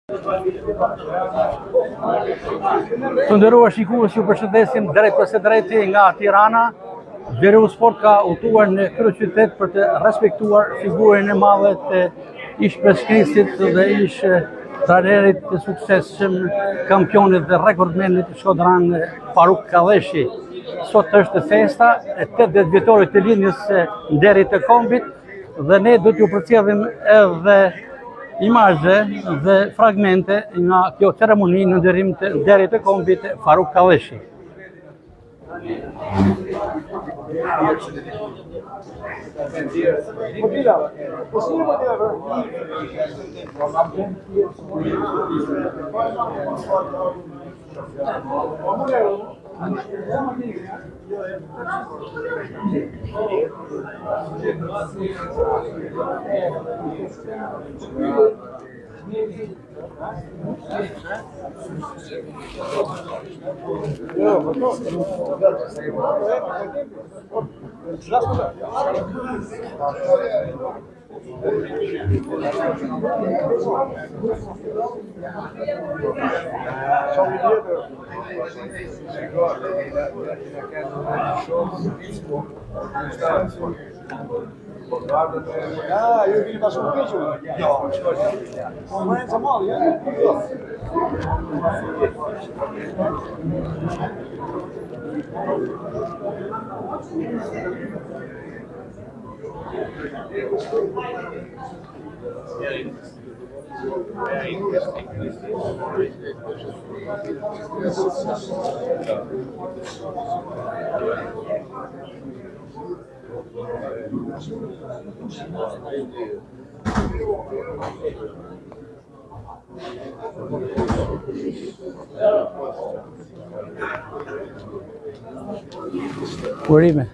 Të nderuar shikues, ju përshëndesim drejt për së drejti nga Tirana. Xheriu Sport ka udhëtuar në kryeqytet për të respektuar figurën e madhe të ish peshkrisit dhe ish trajnerit të suksesshëm, kampionit dhe rekordmenit Shkodran Faruk Kalleshi. Sot është festa e 80 vjetorit të lindjes nderit të kombit dhe ne do t'ju përcjellim edhe imazhe dhe fragmente nga kjo ceremoni në nderim të nderit të kombit Faruk Kalleshi. Ah, eu vim para o vídeo. Não, mal, Urime.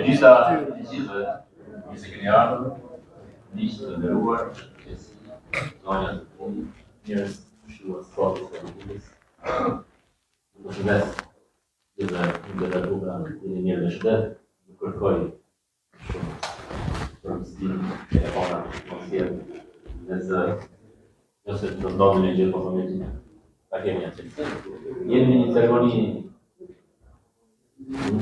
Dieser Vice-General nicht nderuar zonja njerëz shumë sporti services. Do të ves dhe ndërtuara në një rreshtet, kërkoj përmirësim e ona konsiel nëse të ndodhin në gjë pozitive. Ta kemi atë. Jemi në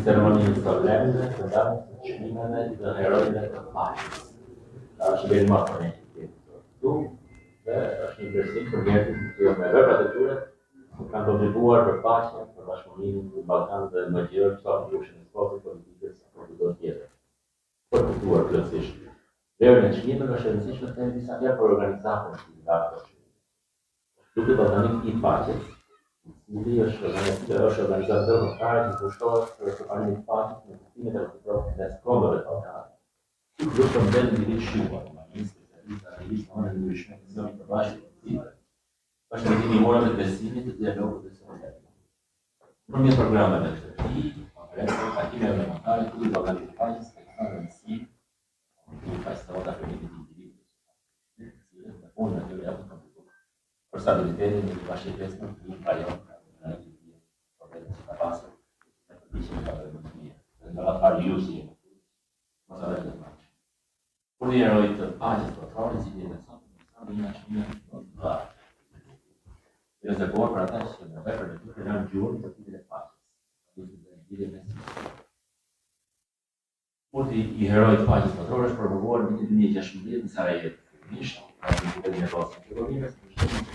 ceremoni solemne të datë të çmimeve të herojve të paqes. Është bërë më parë. Dhe është një besim për njerëzit që me veprat e tyre kanë kontribuar për paqen, për bashkëpunimin në Ballkanë dhe më gjerë çfarë fushën e sportit, politikës apo çdo tjetër. Për të thuar plotësisht. Vlerën e çmimeve është e rëndësishme të kemi disa vlerë për organizatën e datës. Duke Ballkanik i paqes, cili është organizator kombëtar që pushtohet për propagandën e paqes në kuptimin e reciprokët mes kombëve të Ballkanit. Kjo është një ndërmjet i shkuar. Është një dimora të besimit të dialogut dhe solidariteti. Përmjet programeve të tij, konferenca, takime elementare, ku do të paqes të kanë rëndësi, në pastorata për individin. Unë do të jap për stabilitetin e bashkëpunës në rajon në problemet të pasur, në përgjithësi ka të mia. Në la pariusi. Mos e vëmë. Por i herojt të paqes botërore si dhe sot në një rezervuar për ata që në veprat e tyre kanë gjuhën për të paqes. Kulti i herojt të paqes botërore është promovuar në vitin 2016 në Sarajevo. Në nivelin e Bosnjës së Hercegovinës, në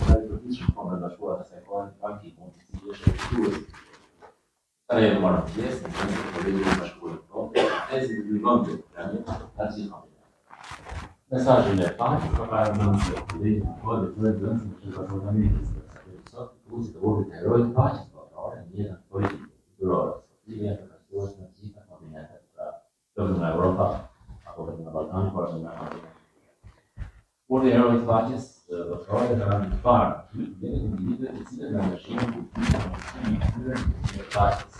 përgjithësi Kombet e Bashkuara të Sekonit, Banki i Mundit, si është shkruar. Sarajevo marrë pjesë në Kombin e Bashkuar të Kombit, tezi të ligjit të planet nacional. Mesazhin e paqes ka parë në dhe të rëndësishme që bashkëpunimi sot uzit të vogël të herojt të paqes botërore në jetën politike, kulturore, sociale dhe përkatësues në të gjitha kontinentet, pra në Evropë apo në Ballkan, por edhe në Amerikë. Por i herojt të paqes botërore kanë të parë dhe individëve të cilët në ndëshkimin kulturë në tyre të paqes.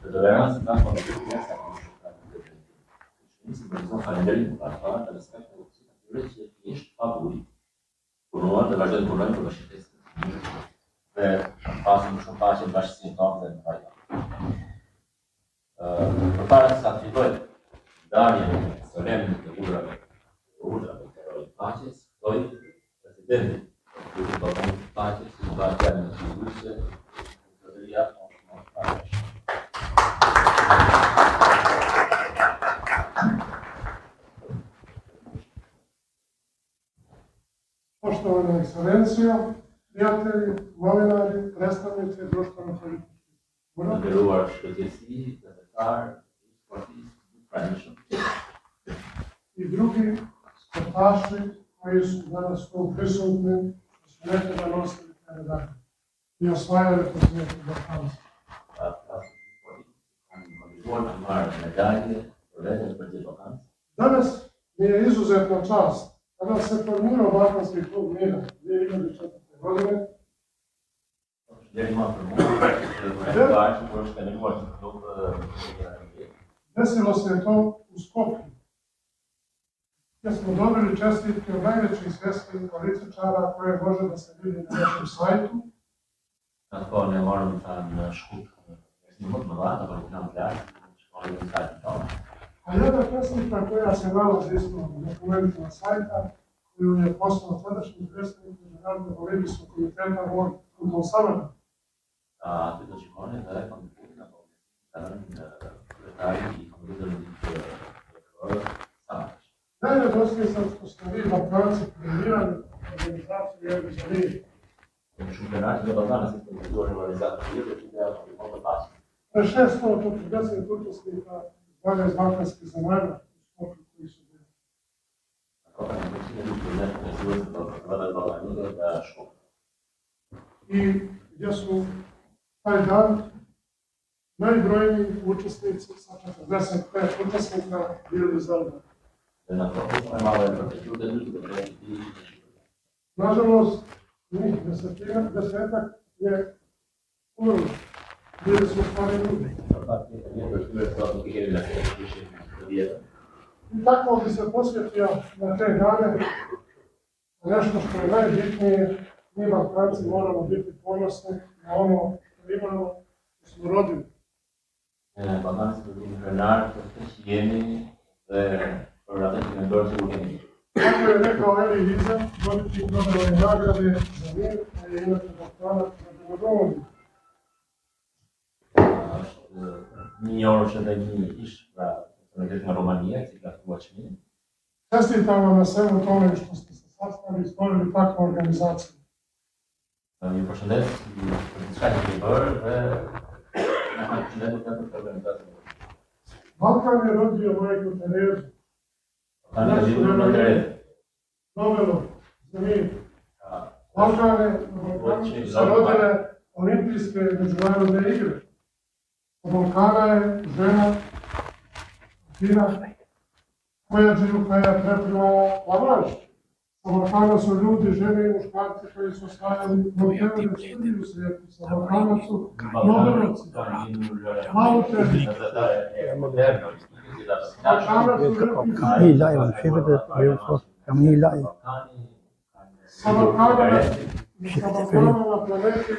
Tolerancë kanë kontribuar Nisë për të falenderim për parë të respekt të opsit atyre që ishtë pavuri, punuar dhe vazhdojnë punojnë për bashkëtesë dhe pasim shumë paqe në bashkësinë tonë dhe në Bajram. Përpara se ta filloj ndarjen solene të urdhrave të Herojit të Paqes, ftoj presidentin e Ballkanit të Paqes, si Ballkanin e Qytetisë, Zotëria Osman Paresh. Poštovana ekscelencijo, prijatelji, novinari, predstavnici društvenih političkih. Të nderuar shëndetësi, gazetar, sportistë, pranishëm. I drugi sportaši koji su danas tu prisutni, što su nekada nosili te medalje i osvajali po svijetu Balkanski. Danas mi je izuzetna čast kada se formirao Balkanski klub mira 2004. godine. Desilo se to u Skopju, gdje smo dobili čestitke od najvećih svjetskih političara koje može da se vidi na našem sajtu. A jedna čestitka koja se nalazi isto u dokumentima sajta, koju je poslao tadašnji predsjednik Međunarodnog olimpijskog komiteta World Football Summit. Najradoznije sam što ste vi Balkanci primjerali organizaciju Eurozonije. Pre 640 učesnika iz 12 balkanskih zemalja u Skopju koji su bili. I gdje su taj dan najbrojniji učesnici sa 45 učesnika bili iz Albanije. Nažalost, njih desetak je umrlo. Bili su stvari ljudi. I tako bi se posjetio na te dane nešto što je najbitnije. Mi Balkanci moramo biti ponosni na ono što imamo, što smo rodili. Kako je rekao Elie Wiesel, dobitnik Nobelove nagrade za mir, a je inače Balkanac za domovinu. Čestitam vam na svemu tome što ste se sastali i stvorili takvu organizaciju. Balkan je rodio majku Terezu. Nobelov za mir. Balkan su se rodile olimpijske međunarodne igre. Od Balkana je žena Tina Kojađiju koja je preplivala Lavanš. Sa Balkana su ljudi, žene i muškarci koji su osvajali Nobelove studije u svijetu. Sa Balkana su Nobelovci, auteri. كمية لايف في بدأ كمية لايف Sa Balkana na planeti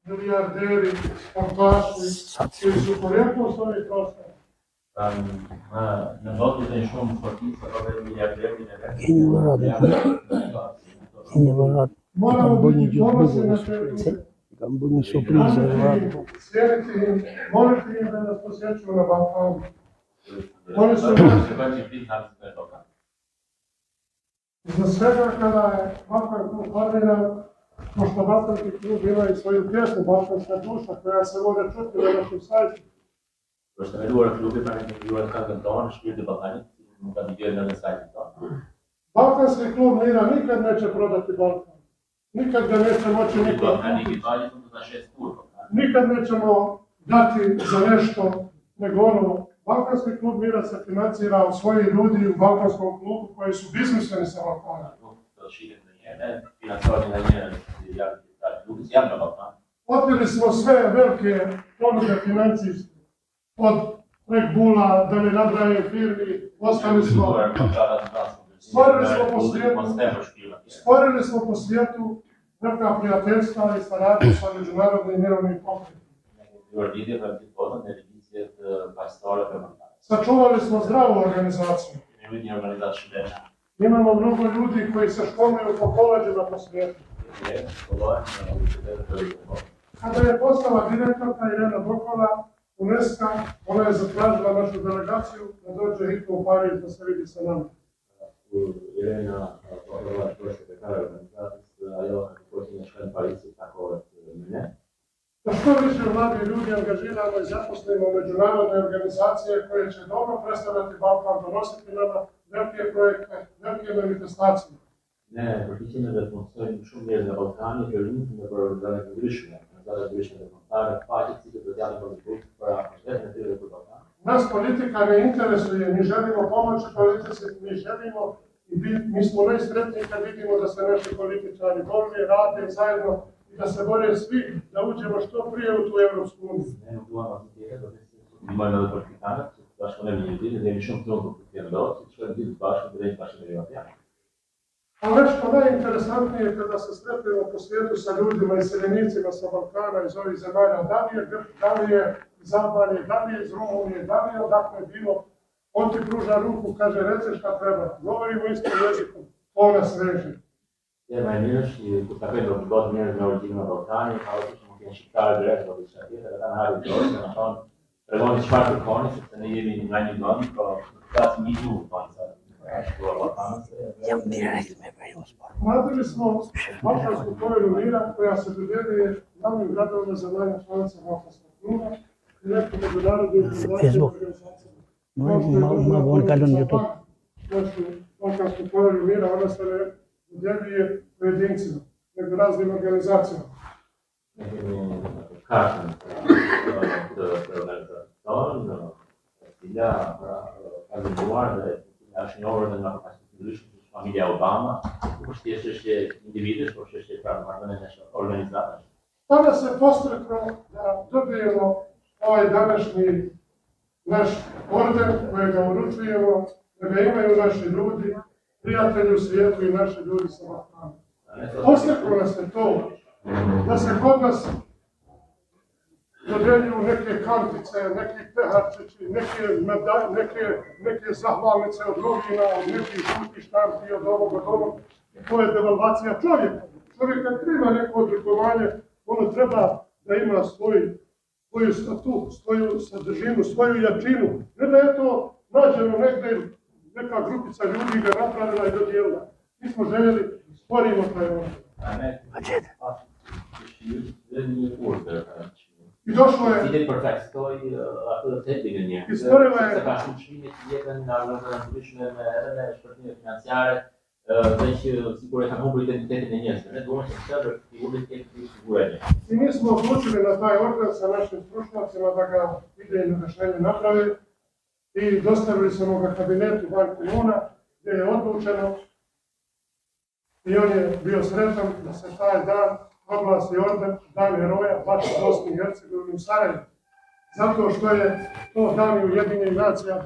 milijarderi, sportaši, koji su porijeklom s ovih prostora. Moramo biti ponosni na te ljude. Slijediti im, moliti im da nas posjećuju na Balkanu. Oni su iza svega kada je Balkan klub formiran, pošto Balkanski klub ima i svoju pjesmu Balkanska duša koja se može čuti na našem sajtu. Balkanski klub mira nikad neće prodati Balkan. Nikad ga neće moći niko kupiti. Nikad nećemo dati za nešto nego ono. Balkanski klub mira se financira od svojih ljudi u Balkanskom klubu koji su biznismeni sa Balkana. Otvorili smo sve velike ponude financijske. Od Red Bulla, da ne nabrajem firmi, stvorili smo po svijetu neka prijateljstva i saradnju sa međunarodnim mirovnim pokretom. Sačuvali smo zdravu organizaciju. Imamo mnogo ljudi koji se školuju po koleđima po svijetu. Kada je postala direktorka Irena Bokova, UNESCO, ona je zatražila našu delegaciju da dođe hitno u Pariz da se vidi sa nama. Irena Bokova je sekretar organizacije, a ja počinjem šlen Parizu tako od mene. Da što više mladi ljudi angažiramo i zaposlimo međunarodne organizacije koje će dobro predstavljati Balkan, donositi nama velike projekte, velike manifestacije. Ne, potičemo da postoji šumjer na Balkanu, želimo da provedzame različne komentare, patici, da dodjeli politiku, koja štetne tebe kod Balkana. Nas politika ne interesuje, mi želimo pomoći politici, mi smo najsretniji kad vidimo da se naši političari borili, rade zajedno i da se bore svi da uđemo što prije u tu Evropsku uniju. Ne mogu vam tijera da se imaju da politikanac, baš ne mi ljudi, da je više mnogo politikana doći, što je biti baš da reći baš da je ovaj. A nešto najinteresantnije je kada se sretnemo po svijetu sa ljudima i seljenicima sa Balkana iz ovih zemalja, da li je iz Albanije, da li je iz Rumunije, da li je odakle bilo, on ti pruža ruku, kaže reci šta treba, govorimo istim jezikom, to nas veže. Ja, najmilši, tako je god mjeri na originalno Balkani, kao što ćemo kjenšitali direktno od Išatira, da tam radi dođe na tom, predvodni čvartu konicu, se ne jebi ni manji godin, kao da sam i tu konica. Radili smo Balkansku povelju mira koja se dodjeljuje glavnim gradovima zemalja članica Balkanskog kluba i nekom međunarodnim organizacijama. Našu Balkansku povelju mira ona se ne dodjeljuje pojedincima, nego raznim organizacijama. Kažem, Naši novodne na ličnosti familija Obama, poštešće individuš, poštešće pravno nešto organizator. Tada se postreklo da dobijemo ovaj današnji naš orden kojega uručujemo, da ga imaju naši ljudi, prijatelji u svijetu i naši ljudi sa Balkana. Postreklo nas je to da se kod nas dodjeljuju neke kantice, neki peharčići, neke zahvalnice od novina, od nekih žutih štampi, od ovog. I to je devalvacija čovjeka. Čovjek kad treba neko odlikovanje, ono treba da ima svoju statut, svoju sadržinu, svoju jačinu. Ne da je to nađeno negdje, neka grupica ljudi ga napravila i dodijelila. Mi smo željeli, stvorimo taj ono. I došlo je... Ide perfekto i ako da te digne. I stvorila je... Sakašno činiti jedan naravno lične mene, športne financijare, već sigurno kako mogu identitete na njezde. Ne domaći sebe i identitete i siguranje. I mi smo odlučili na taj orden sa našim stručnjacima da ga idejno rešenje naprave i dostavili smo ga kabinetu Banku Muna gdje je odlučeno i on je bio sretan da se taj dan proglasi orden Dan heroja baš u Bosni i Hercegovini u Sarajevu. Zato što je to dan Ujedinjenih nacija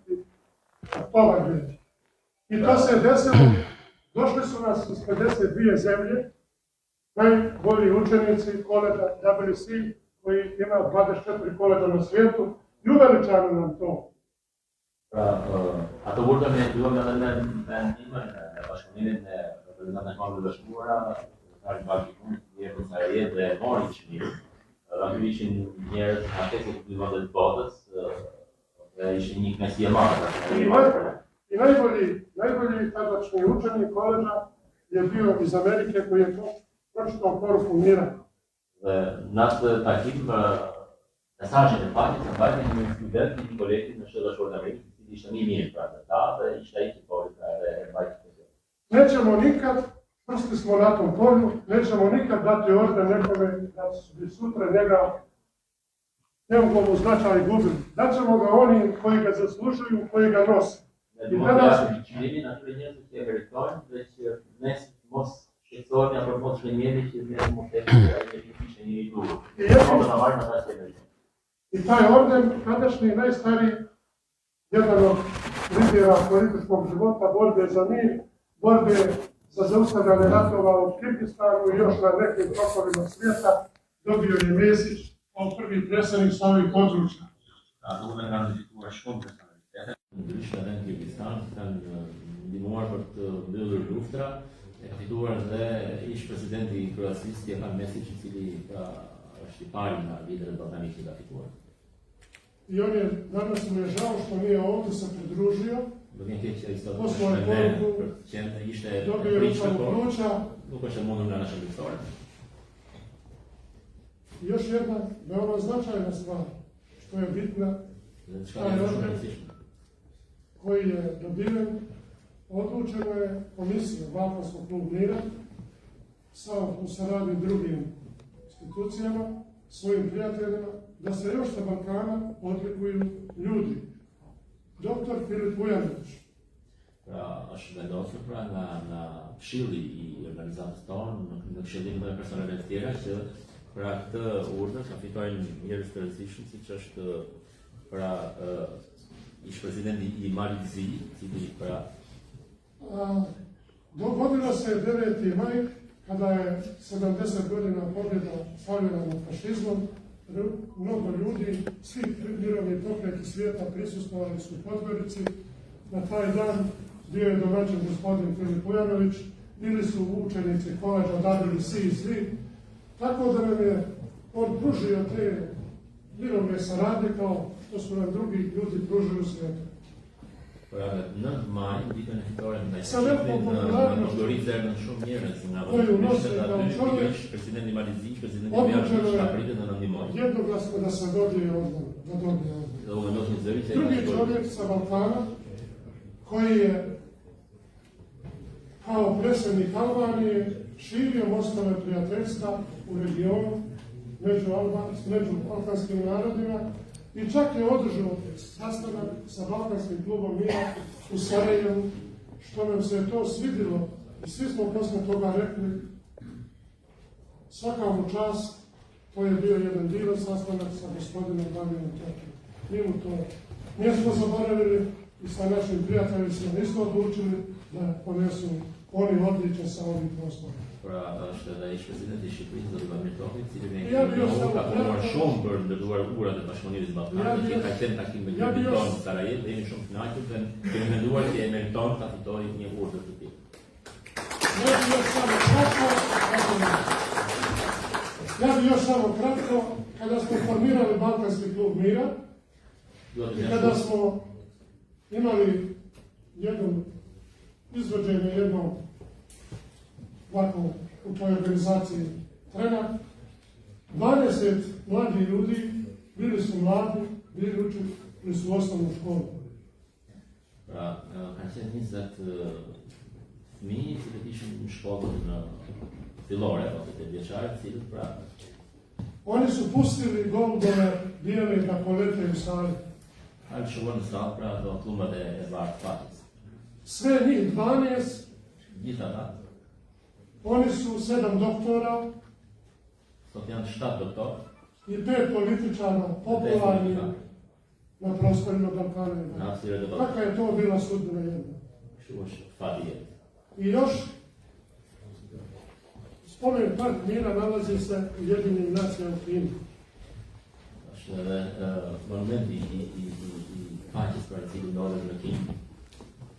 24. oktobar. I to se desilo, došli su nas iz 52 zemlje, najbolji učenici koleđa WC, koji ima 24 koleđa na svijetu, i uveličano nam to. A to bude mi bilo da ne ima, baš ne možemo da šmura, stvari baki je da je monični, Anglični je na testu bilo da botac, da išli njih ne sije malo. I najbolji tadašnji učenik koleđa je bio iz Amerike koji je pročitao poruku mira. Nas takim nasađene patice, bavljeni studenti i kolektivno što došlo od Amerike, i što mi nije pravda tada i šta ih je povrika Nećemo nikad, prsti smo na tom polju, nećemo nikad dati orden nekome da bi sutra njegovu značaj gubili. Daćemo ga oni koji ga zaslužuju, koji ga nose. I danas... Činjenje na trenjezu je veritorn, već dnes most šestornja pomoć trenjenih je znamo tebi da je više nije drugo. Onda na važno da se veritorn. I taj orden, tadašnji najstariji, jedan od lidera političkog života, borbe za mir, borbe za zaustavljanje ratova u Kirgistanu i još na nekim tokovima svijeta, dobio je Mesić kao prvi predsjednik sa ovih područja. Ndryshme në Kirgistan kanë ndihmuar për të mbyllur luftra, e ka fituar dhe ish presidenti i Kroacisë Stjepan Mesić, i cili është i pari nga liderët ballkanik që ka fituar. I on je, danas mu je žao što nije ovdje se pridružio, Do vjen keq që ai sot poslao je poruku, ishte dobio je ručavu pluća. nuk është e mundur nga naša luftore. I još jedna veoma značajna stvar, što je bitna, Dhe çka është shumë e rëndësishme. koji je dobiven, odlučeno je komisija Balkanskog kluba mira u saradnji drugim institucijama, svojim prijateljima, da se još sa Balkana odlikuju ljudi. Dr. Filip Vujanović. Pra, është vendosur pra nga këshilli i organizatës tonë, në këshillimin e personave të tjera që pra këtë urdhër ta fitojnë njerëz të rëndësishëm, siç është pra ish presidenti i Malik Zi, i cili pra Dogodilo se 9. maj, kada je 70 godina pobjeda slavljena nad fašizmom. Mnogo ljudi, svi mirovni pokreti svijeta prisustvovali su u Podgorici. Na taj dan bio je domaćin gospodin Filip Vujanović, bili su učenici koleđa, odabrali svi i svi. Tako da nam je on pružio te mirovne saradnje kao što su nam drugi ljudi pružili u svijetu. pra në maj, ditën e fitore në Podgoricë erdhën shumë njerëz nga vëllezërit ish presidenti Malik Zi, presidenti Vujanović ka pritet në ndihmoj. Jednoglasno da se dobije odbor, da dobije odbor. Dhe u vendos një zëri që Drugi čovjek sa Balkana, koji je kao predsjednik Albanije širio mostove prijateljstva u regionu među balkanskim narodima i čak je održao sastanak sa Balkanskim klubom mira u Sarajevu, što nam se to svidilo i svi smo poslije toga rekli svaka mu čast, to je bio jedan divan sastanak sa gospodinom Damijanom Tokijem. Mi mu to nismo zaboravili i sa našim prijateljima nismo odlučili da ponesu oni odličje sa ovih prostora. Pra është edhe ish presidenti i Shqipërisë Zoti Vladimir Toki, i cili ka punuar shumë për ndërtuar urat e bashkëpunimit ballkanik, që ka qenë takim me grupin tonë në Sarajevo, dhe jemi shumë të kënaqur dhe kemi menduar që e meriton ta fitojë një urdhër të tillë. Ja bih još samo kratko, kada smo formirali Balkanski klub mira i kada smo imali izvođenje jednog ovako u toj organizaciji trena, 20 mladih ljudi, bili su mladi, bili su u osnovnu školu. Pra, kanë qenë 20 fëmijë që të ishin në shkollën fillore, ose të vjeçare, të cilët pra Oni su pustili golubove bijele da polete u sali. hajë shkuan në sallë pra do klumbat e bardhë fatës. Sve njih 12, Gjithë ata, oni su 7 doktora sot janë 7 doktorë i 5 političara popularni na prostorima Balkana. në hapësirë të ballkanit. Kakva je to bila sudbina jedna. Kështu është fati jetë. I još, spomen park mira nalazi se u Ujedinjenim nacijama u Kini. Është edhe monumenti i paqes për cilin ndodhet në Kinë.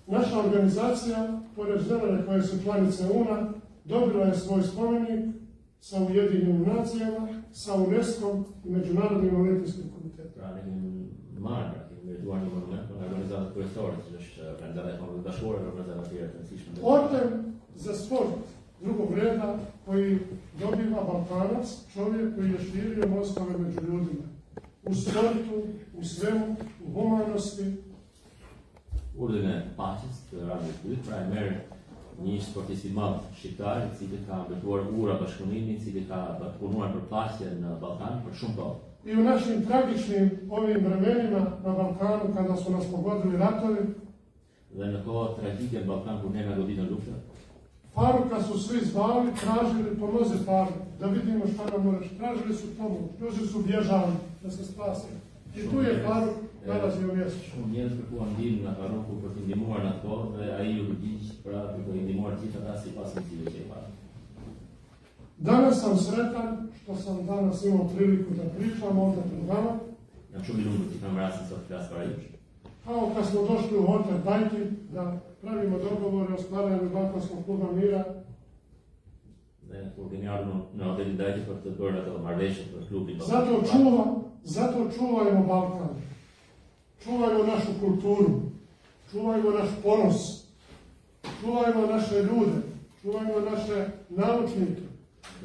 Naša organizacija, pored zemlje koje su članice UNA, dobila je svoj spomenik sa Ujedinjenim nacijama, sa UNESCO-om i Međunarodnim olimpijskim komitetom. Pra ne kemi marrë, pra kemi merituar një monument për organizatët kryesore, që është organizata e Kombeve Bashkore dhe organizata tjera të rëndësishme. Orden za sport drugog reda koji dobiva Balkanac, čovjek koji je širio mostove među ljudima. U sportu, u svemu, u humanosti. Urdhën e paqes të radhës 2, pra e merr një sportist i madh shqiptar, i cili ka mbështetuar ura bashkëpunimi, i cili ka punuar për paqe në Ballkan për shumë kohë. I u našim tragičnim ovim vremenima na Balkanu, kada su nas pogodili ratovi, Dhe në kohë tragjike në Ballkan kur ne na goditën lufta, Faruka su svi zvali, tražili, pomozi Faruk, da vidimo šta nam moraš. Tražili su pomoć, ljudi su bježali da se spase. I tu je Faruk nalazio mjesto. Shumë njerëz kërkuan ndihmë nga Faruku për t'i ndihmuar në ato dhe ai u përgjigj pra për të ndihmuar gjithë ata sipas mësimit që i pa. Danas sam sretan što sam danas imao priliku da pričam ovdje pred vama. Jam shumë i lumtur që kam rastin sot flas para jush. Kao kad smo došli u hotel Dajti da pravimo dogovore o stvaranju Balkanskog kluba mira. Dhe kur kemi ardhur në hotelin Dajti për të bërë ato marrëveshje për klubin. Zato čuvajmo Balkan. Čuvajmo našu kulturu. Čuvajmo naš ponos. Čuvajmo naše ljude. Čuvajmo naše naučnike.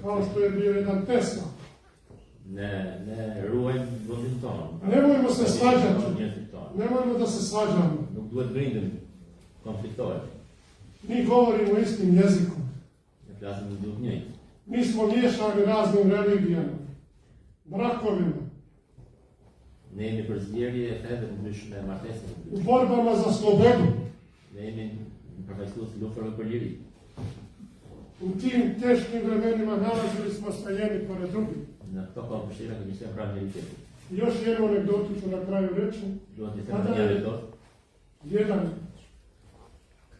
Kao što je bio jedan Tesla. Ne ruajmë vendin tonë. Nemojmo se svađati. Nemojmo da se svađamo. Nuk duhet grindem konfliktojmë. Mi govorimo istim jezikom. Ne flasim në duhet njëjtë. Mi smo miješani raznim religijama, brakovima, Ne jemi për zgjerrje e feve të ndryshme martese. u borbama za slobodu. Ne jemi në përfaqësues të luftave për liri. U tim teškim vremenima nalazili smo se jedni pored drugih. Në këto kohë vështira kemi qenë pranë njëri tjetrit. I još jednu anegdotu ću na kraju reći. Duhet të them një anekdotë. Jedan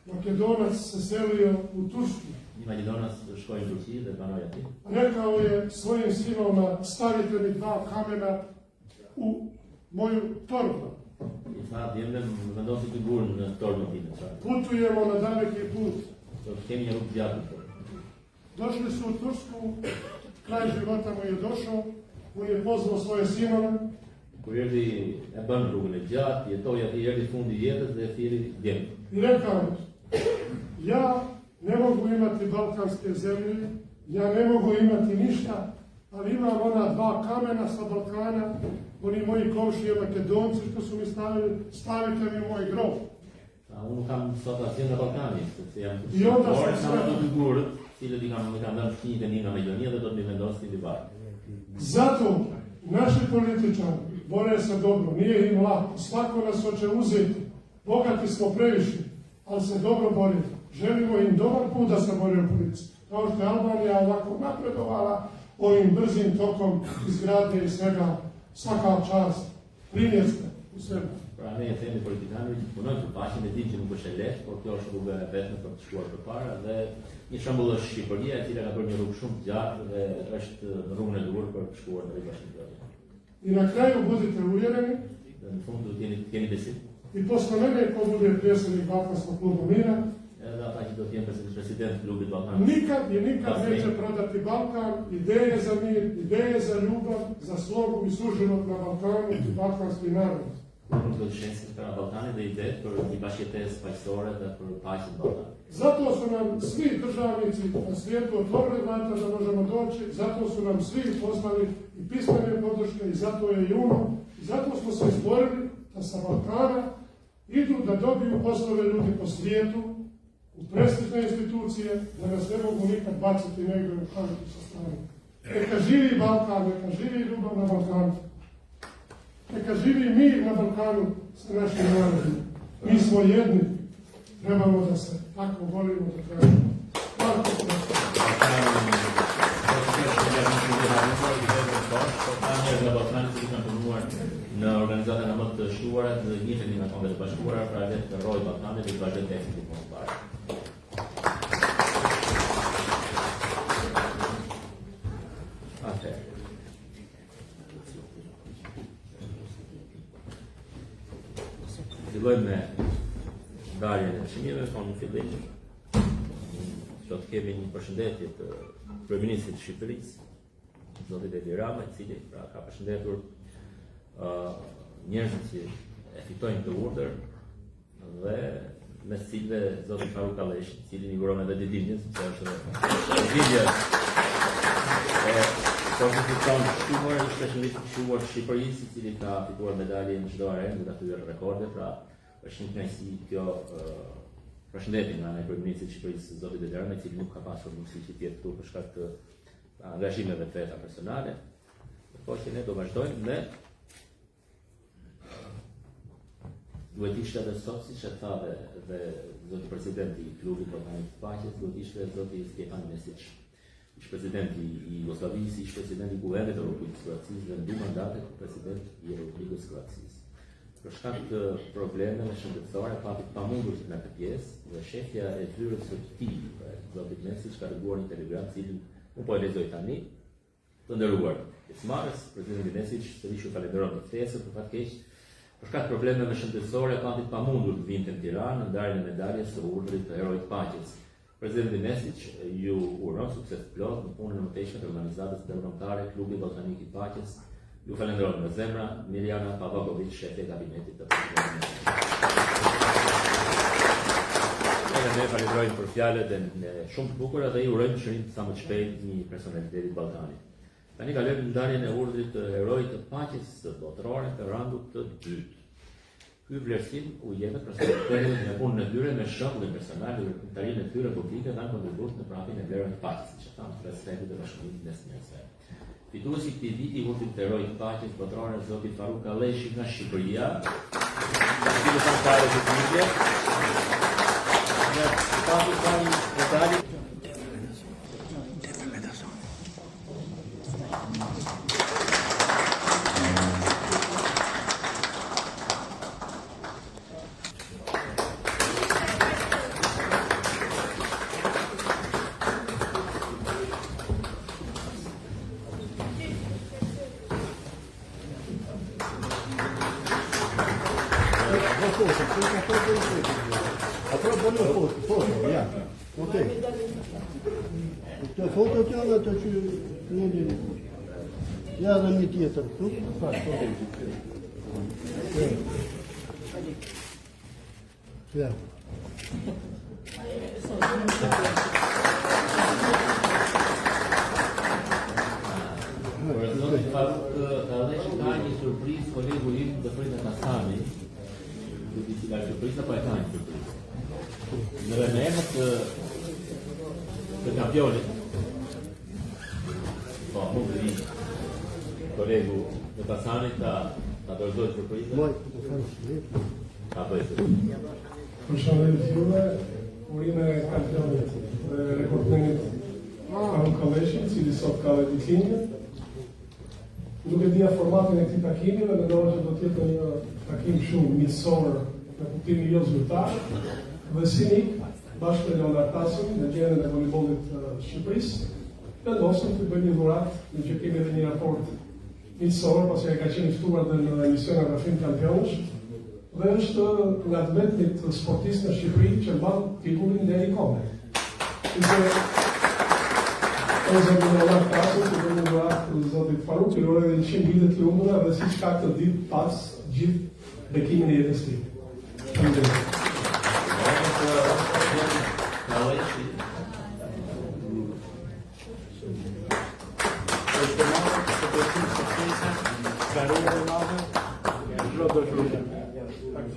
Makedonac se selio u Tursku. Një Makedonac shkoi në Turqi dhe banoi aty. Rekao je svojim sinovima, stavite mi 2 kamena u moju torbu. I tha djemve më vendosi të gurën në torbën time. Putujemo na daleki put. Do të kemi një rrugë gjatë këtu. Došli su u Tursku, kraj života mu je došao, on je pozvao svoje sinove. Kur erdhi e bën rrugën e gjatë, jetoi aty erdhi fundi i jetës dhe e thiri djemt. I rekao je, ja ne mogu imati balkanske zemlje, ja ne mogu imati ništa, ali imam ona 2 kamena sa Balkana, oni moji komšije Makedonci što su mi stavili, stavite mi u moj grob. Unë nuk kam sot asgjë nga Ballkani, sepse jam të Jo, ta por se kam ato dy gurët, cilët i kam dhënë fëmijët e mi nga Maqedonia dhe do të mi vendosin në bar. Zato naši političari bore se dobro, nije im lako, svako nas hoće uzeti, bogati smo previše, ali se dobro borimo. Želimo im dobar put da se bore u policiji. Kao što je Albanija ovako napredovala ovim brzim tokom izgradnje i svega, svaka čast, primjer ste u sebi. Pra ne e themi politikanëve që punojnë për paqen e dinë që nuk është e lehtë, por kjo është rruga e vetme për të shkuar përpara dhe një shembull është Shqipëria, e cila ka bërë një rrugë shumë të gjatë dhe është në rrugën e duhur për të shkuar në Bashkëtorë. I na kraju budite uvjereni, Dhe në fund duhet keni besim. i posle mene ko bude predsjednik Balkanskog kluba mira, Edhe ata që do të jenë president klubit Ballkanit. nikad neće prodati Balkan, ideje za mir, ideje za ljubav, za slogu i suživot na Balkanu i balkanski narod. Nuk do të shensin për Ballkanin dhe ide për një bashkëtesë paqësore dhe për paqen në Ballkan. Zato su nam svi državnici na svijetu otvorili vrata da možemo doći, zato su nam svi poslali i pismene podrške i zato je i UNO, i zato smo se izborili da sa Balkana idu da dobiju poslove ljudi po svijetu, u prestižne institucije, da nas ne mogu nikad baciti negdje u kavicu sa strane. Neka živi Balkan, neka živi ljubav na Balkanu. Neka živi mir na Balkanu sa našim narodima. Mi smo jedni, trebamo da se tako volimo do kraja. Hvala në organizata nga më të shtuara të njëjtën nga Kombet e Bashkuara, pra vetë të rrojë Ballkanit dhe të vazhdojnë tekstin e parë. Atëherë. Fillojmë me ndarjen e çmimeve, në fillim do të kemi një përshëndetje të kryeministit të Shqipërisë, zoti Edi Rama, i cili pra ka përshëndetur njerëzit që e fitojnë të urdhër dhe me cilëve zoti Faruk Kalleshi, i cili i uron edhe ditëlindjen, sepse është ditëlindja e konstitucionit të shtuar, i specialistit të shtuar të Shqipërisë, i cili ka fituar medalje në çdo arenë dhe ka thyer rekorde, pra është një kënaqësi kjo përshëndetje nga kryeministit të Shqipërisë zoti Edi Rama, i cili nuk ka pasur mundësi që të jetë këtu për shkak të angazhimeve të veta personale. Po që ne do vazhdojmë me duhet ishte edhe sot, siç e tha dhe zoti presidenti i klubit Ballkanit të Paqes, duhet ishte zoti Stefan Mesić. ish presidenti i Jugosllavisë, ish presidenti i Kuvendit të Republikës së Kroacisë dhe në 2 mandate president i Republikës së Kroacisë. Për shkak të problemeve shëndetësore pati pamundur në këtë pjesë dhe shefja e zyrës së tij, zoti Mesić, ka dërguar një telegram cilin unë po e lexoj tani. Të nderuar pjesëmarrës, presidenti Mesić sërish ju falenderoj për ftesën, për fat keq. Për shkak të problemeve shëndetësore pati pamundur të vinte në Tiranë në ndarjen e medaljes së urdhrit të Heroit të Paqes. Presidenti Mesić ju uron sukses plot në punën e mëtejshme të organizatës ndërkombëtare Klubi Botanik i Paqes. Ju falenderoj nga zemra, Mirjana Pavaković, shefi e kabinetit të presidentit. Ne falenderojmë për fjalët e shumë të bukura dhe i urojmë shërim sa më të shpejt një personalitetit Ballkanit. Tani kalojmë në ndarjen e urdhrit të Heroit të Paqes botërore të rangit të dytë. Ky vlerësim u jepet personalitetet në punën e tyre me shokullin personal dhe krijimtarinë e tyre publike dhe kontribut në prapjen e vlerave të paqes, siç e thamë presidentit të bashkimit mes njerëzve. Fituesi i këtij viti urdhrit të Heroit të Paqes botërore zoti Faruk Kalleshi nga Shqipëria. Në fare të tij. Ne Të foto të janë ato që në ja dhe një tjetër këtu. Ja. Zoti Faruk Kalleshi ka një surprizë kolegu im të pritet Hasani. Do të thotë surprizë apo e ka një surprizë. Në emër të kampionit. Po, mund të kolegu të Hasanit ta dorëzoj surprizën. Ka bëjë. Përshëndetje juve, urime kampionit dhe rekordmenit Faruk Kalleshi, cili sot ka dhe ditëlindje. Nuk e dija formatin e këtij takimi dhe mendova që do të jetë një takim shumë miqësor në kuptimin jo zyrtar dhe sinik bashkë me Leonard Tasin në gjenën e voleybollit të Shqipërisë, vendosëm të bëjmë një dhuratë në që kemi edhe një raport miqësor, pasi ai ka qenë ftuar dhe në emisionin Rafim Kampionësh, dhe është nga të vetmit sportistë në Shqipëri që mban titullin deri kombë. Zotit Leonard Tasin, që bëjmë një dhuratë zotit Faruk, i uroj edhe 100 vite të lumtura dhe siç ka këtë ditë pas gjithë bekimin e jetës tij. Faleminderit.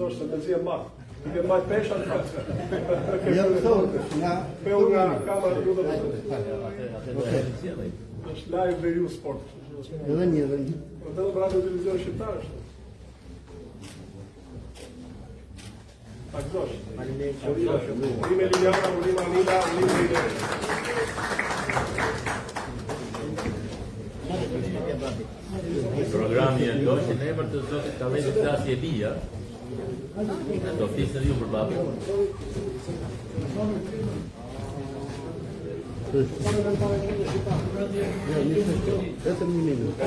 Se me zi e marë, i ke majtë pesha në fatë. Ja më thotë, nga... Peu nga kamera të është live veriu sport. Edhe një. Dhe në bratë televizion shqiptar është. Takzosh. Urime Liliana, urime Anila, urime Programi e ndoshin në emër të zotit Kalleshi Tasi Elia. Do flisë ju për babë. Vetëm një minutë.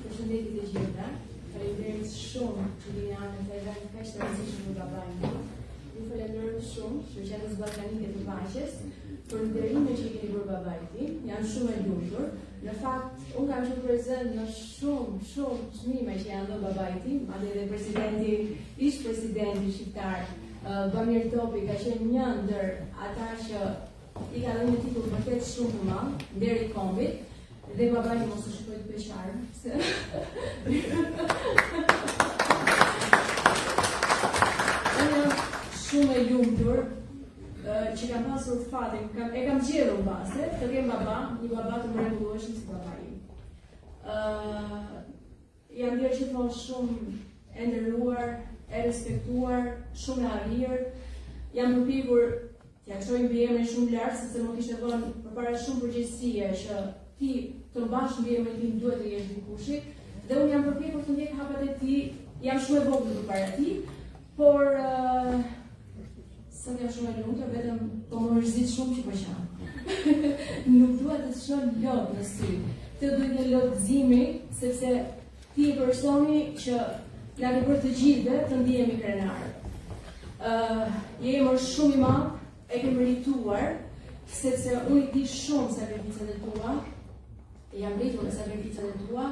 Përshëndetje të gjitha. Faleminderit shumë që Liliana të vënë kaq të rëndësishme në babain. Ju falenderoj shumë Shoqatës Ballkanike të Paqes për nderimin që i keni bërë babait tim. Janë shumë e lumtur. Në fakt, unë kam qenë prezent në shumë çmime që janë dhënë babait tim, madje edhe presidenti, ish presidenti shqiptar, Bamir Topi ka qenë një ndër ata që i ka dhënë një titull vërtet shumë të madh deri kombit. Dhe babai mos u shkoi të beqar. Unë shumë e lumtur që kam pasur fatin, e kam gjedhur mbase, të kem baba, një baba të mrekullueshëm si baba im. Jam bërë gjithmonë shumë e nderuar, e respektuar, shumë e arrir. Jam përpikur t'ja çoj mbiemrin shumë lart, sepse më kishte vënë përpara shumë përgjegjësie që ti të mbash mbiemrin tim duhet të jesh dikushi, dhe unë jam përpikur të ndjek hapat e tij. Jam shumë e vogël përpara tij, por sot jam shumë e lumtur, vetëm po më mërzit shumë që po qam. Nuk dua të të shoh lot në sy. Të duhet një lot gëzimi, sepse ti je personi që na ke bërë të gjithëve të ndihemi krenar. Je emër shumë i madh, e ke merituar, sepse unë i di shumë sakrificat e tua, jam rritur në sakrificat e tua,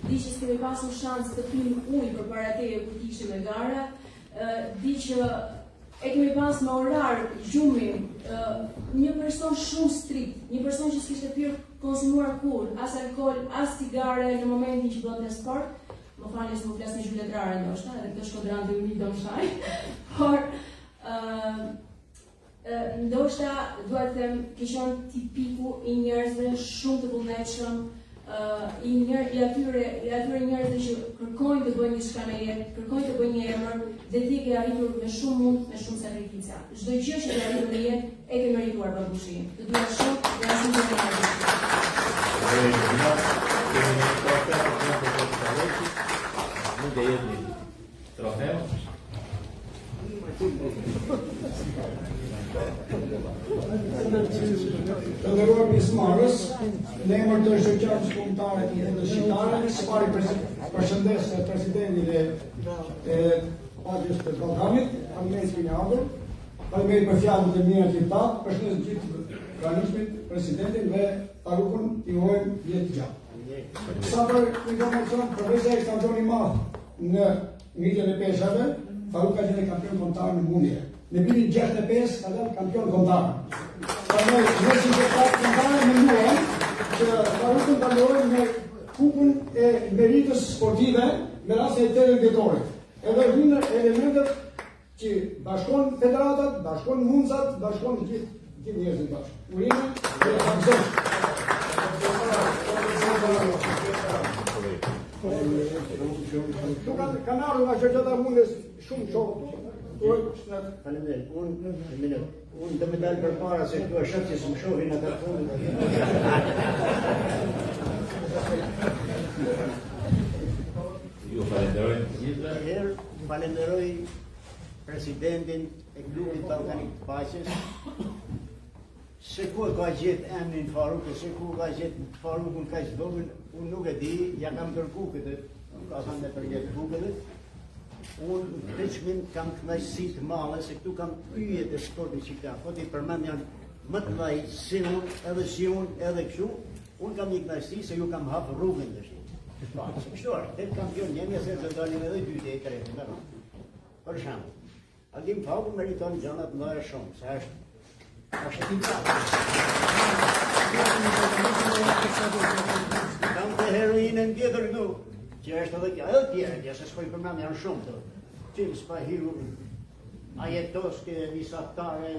di që s'kemi pasur shans të pim ujë përpara teje kur ti ishe me gara, di që e kemi pas me orar gjumin, një person shumë strikt, një person që s'kishte pirë konsumuar kur, as alkool, as cigare në momentin që bëhet në sport. Më falni se më flas në zhvilletrare ndoshta, edhe këtë shkodranë dhe unë do më shaj, por ndoshta dua të them ke qenë tipiku i njerëzve shumë të vullnetshëm, i atyre njerëzve që kërkojnë të bëjnë diçka në jetë, kërkojnë të bëjnë një emër, dhe ti ke arritur me shumë mund, me shumë sakrifica. Çdo gjë që ke arritur në jetë e ke merituar babushi. Të dua shumë dhe asnjë gjë të Nuk e jetë një trofeu. Të nderuar pjesëmarrës, në emër të shoqërisë kombëtare të vendit shqiptare, së pari përshëndes presidentin e Partijës së Ballkanit, Ahmet Spinjadur, faleminderit për fjalët e mira që i tha, përshëndes gjithë krahasmit, presidentin dhe Farukun, i urojmë jetë gjatë. Sa për informacion, përveç ai kampion i madh në ngritjen e peshave, Faruk ka qenë kampion kombëtar në mundje. Në vitin 65 ka qenë kampion kombëtar. Prandaj, ne si kombëtarë menduam që Farukun ta lojmë me kupën e meritës sportive me rastin e tërë vjetorit. Edhe hynë elementet që bashkon federatat, bashkon mundësat, bashkon gjithë njerëzit bashkë. Urime dhe akzot. Kanalu nga shoqata mundes shumë shokë. Faleminderit. Unë do më dal përpara se këtu është që më shohin ata fundit. Ju falenderoj të gjithëve. Herë falenderoj presidentin e klubit Ballkanik të Paqes. Se ku ka gjetë emrin Faruk, se ku ka gjetë Farukun kaq vogël, unë nuk e di, ja kam kërkuar këtë, nuk ka thënë për jetë Google-it. Unë veçmin kam kënaqësi të madhe se këtu kam pyjet e sportit shqiptar. Po ti përmend janë më të vaj si unë, edhe kështu. Unë kam një kënaqësi se ju kam hapur rrugën tash. Po, kështu është, tek kampion jemi se do dalim edhe 2 e 3, më. Për shembull, Adim Faku meriton gjëra të mëdha shumë, se është i tsaktë. Kam të heroinën tjetër këtu, që është edhe kjo, edhe tjerë, se s'poj përmend janë shumë të. Qim Spahiru, Ajetoski, Visaktare,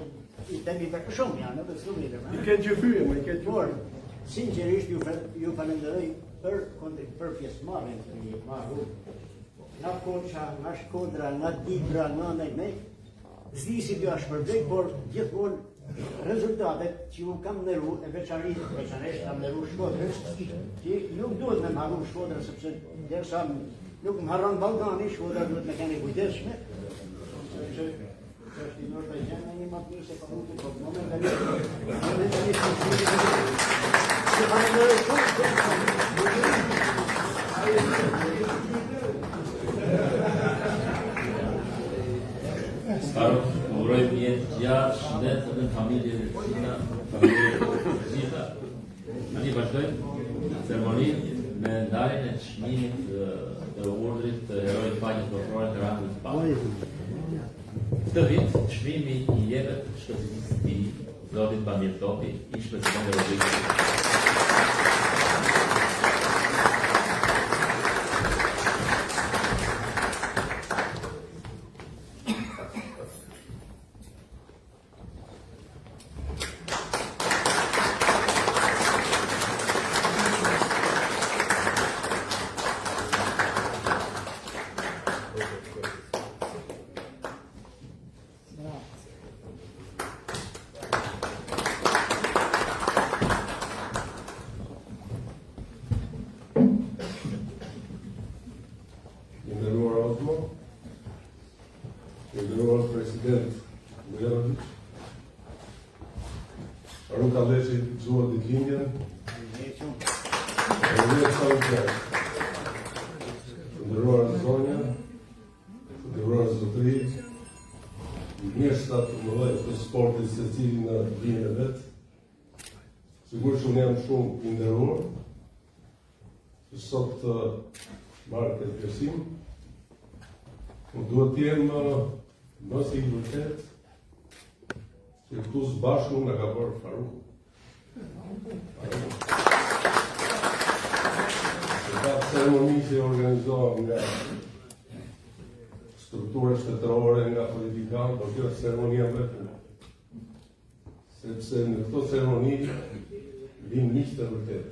i temi për shumë janë, edhe shumë i tërme. I këtë që fyje, i këtë Por, sinqerisht ju falenderoj për pjesëmarrjen që jeni marrur. Nga Koça, nga Shkodra, nga Dibra, nga ne, s'di si t'ju a shpërbej, por gjithmonë rezultatet që ju kam ndëru, e veçanërisht kam ndëru Shkodrës, që nuk duhet me marru Shkodrës, sepse derisa nuk më harron Ballkani, Shkodra duhet me keni kujdesshme, sepse është i nërta gjenë një më të mirë se Faruku, por momentalisht se falenderoj shumë. Faruk, urojmë jetë gjatë, shëndet edhe në familje dhe familje të gjitha. Tani vazhdojmë ceremoninë me ndarjen e çmimit të urdhrit të Herojit të Paqes Botërore të rangit të parë. Këtë vit çmimi i jepet shkëlqyesisë së tij, zotit Bamir Topi, ish president i Republikës. Nderuar President Vujović, Arun Kalleshi gëzuar ditëlindjen. Nderuar zonja, nderuar zotëri, mjeshtat të mëdhenj të sportit secili në linjën e vet. Sigurisht unë jam shumë i nderuar që sot të marrë këtë pjesësim. Unë duhet të jem mëse i vërtet që këtu së bashku nga ka bërë Faruku. Ka ceremoni që organizohen nga struktura shtetërore, nga politikanë, por kjo është ceremonia vetëm. Sepse në këto ceremoni vinë miq të vërtet.